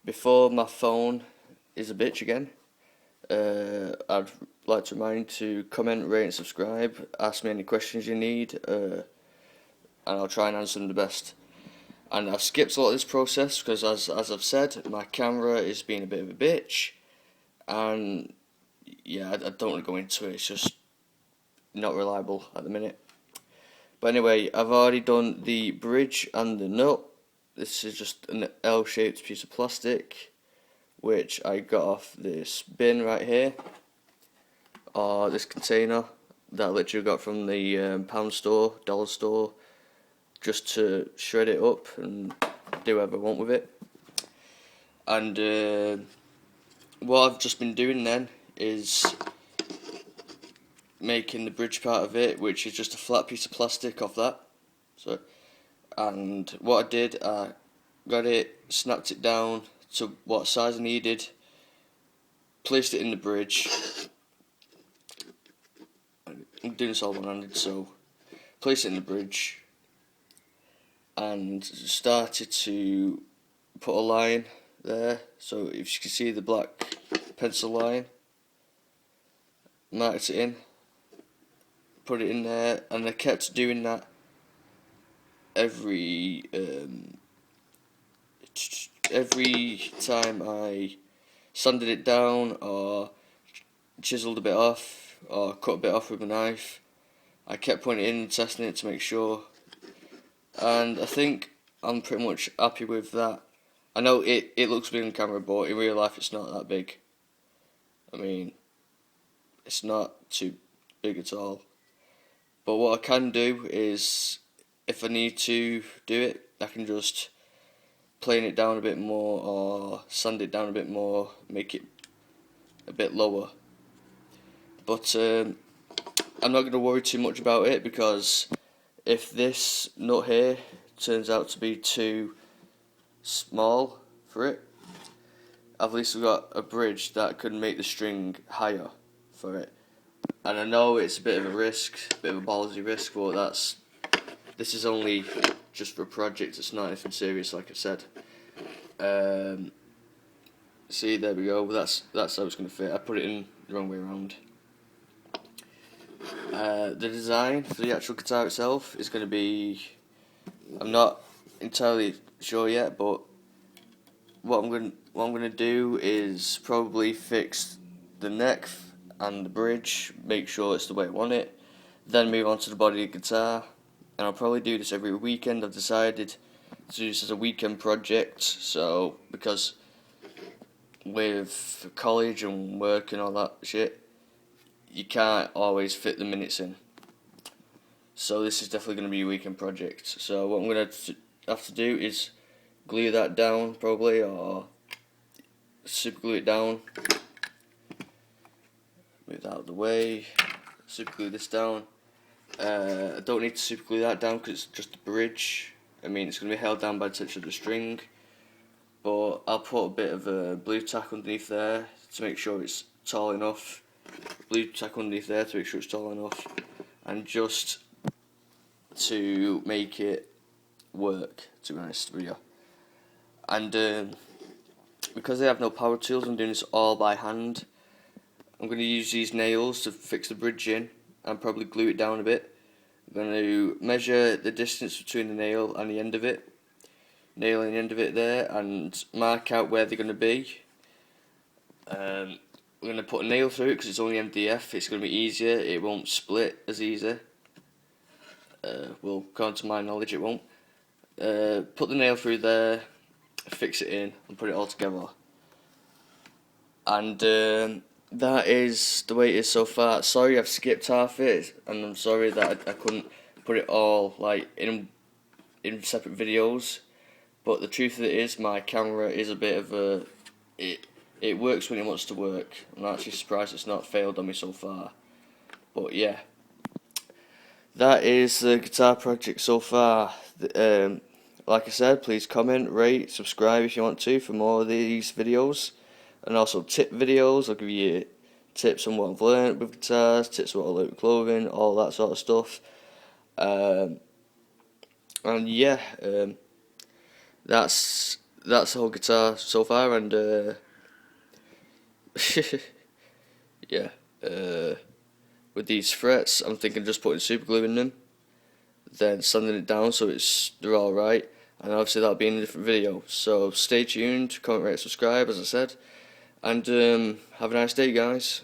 Before my phone is a bitch again, I'd like to remind you to comment, rate and subscribe, ask me any questions you need, and I'll try and answer them the best. And I've skipped a lot of this process because, as I've said, my camera is being a bit of a bitch, and yeah, I don't want to go into it, it's just not reliable at the minute. But anyway, I've already done the bridge and the nut. This is just an L-shaped piece of plastic, which I got off this bin right here, or this container that I literally got from the pound store, dollar store, just to shred it up and do whatever I want with it. And what I've just been doing then is making the bridge part of it, which is just a flat piece of plastic off that. And what I did, I got it, snapped it down to what size I needed, placed it in the bridge. I'm doing this all one-handed, so placed it in the bridge and started to put a line there. So if you can see the black pencil line, marked it in, put it in there, and I kept doing that every time I sanded it down or chiseled a bit off or cut a bit off with a knife. I kept putting it in and testing it to make sure, and I think I'm pretty much happy with that. I know it looks big on camera, but in real life it's not that big. I mean, it's not too big at all. But what I can do is, if I need to do it, I can just plane it down a bit more or sand it down a bit more, make it a bit lower. But I'm not going to worry too much about it, because if this nut here turns out to be too small for it, at least we've got a bridge that could make the string higher for it. And I know it's a bit of a risk, a bit of a ballsy risk, but this is only just for a project, it's not anything serious, like I said. See, there we go, that's how it's going to fit. I put it in the wrong way around. The design for the actual guitar itself is going to be, I'm not entirely sure yet, but what I'm going to do is probably fix the neck and the bridge, make sure it's the way I want it, then move on to the body of the guitar. And I'll probably do this every weekend. I've decided to do this as a weekend project, so because with college and work and all that shit, you can't always fit the minutes in. So this is definitely going to be a weekend project. So what I'm going to have to do is glue that down probably, or super glue it down. Move that out of the way. Super glue this down. I don't need to super glue that down because it's just a bridge. I mean, it's going to be held down by the touch of the string. But I'll put a bit of a blue tack underneath there to make sure it's tall enough. Blue tack underneath there to make sure it's tall enough. And just to make it work, to be honest with you. And because I have no power tools, I'm doing this all by hand. I'm going to use these nails to fix the bridge in and probably glue it down a bit. I'm going to measure the distance between the nail and the end of it. Nail and the end of it there, and mark out where they're going to be. We're going to put a nail through it because it's only MDF. It's going to be easier. It won't split as easy. Well, according to my knowledge, it won't. Put the nail through there, fix it in, and put it all together. And that is the way it is so far. Sorry I've skipped half it, and I'm sorry that I couldn't put it all like in separate videos. But the truth of it is, my camera is a bit of a it works when it wants to work. I'm actually surprised it's not failed on me so far. But yeah, that is the guitar project so far. Like I said, please comment, rate, subscribe if you want to for more of these videos. And also tip videos. I'll give you tips on what I've learned with guitars, tips on what I learned with clothing, all that sort of stuff. And yeah, that's the whole guitar so far, and yeah, with these frets, I'm thinking just putting super glue in them, then sanding it down so they're all right, and obviously that'll be in a different video. So stay tuned, comment, rate, subscribe, as I said, and have a nice day, guys.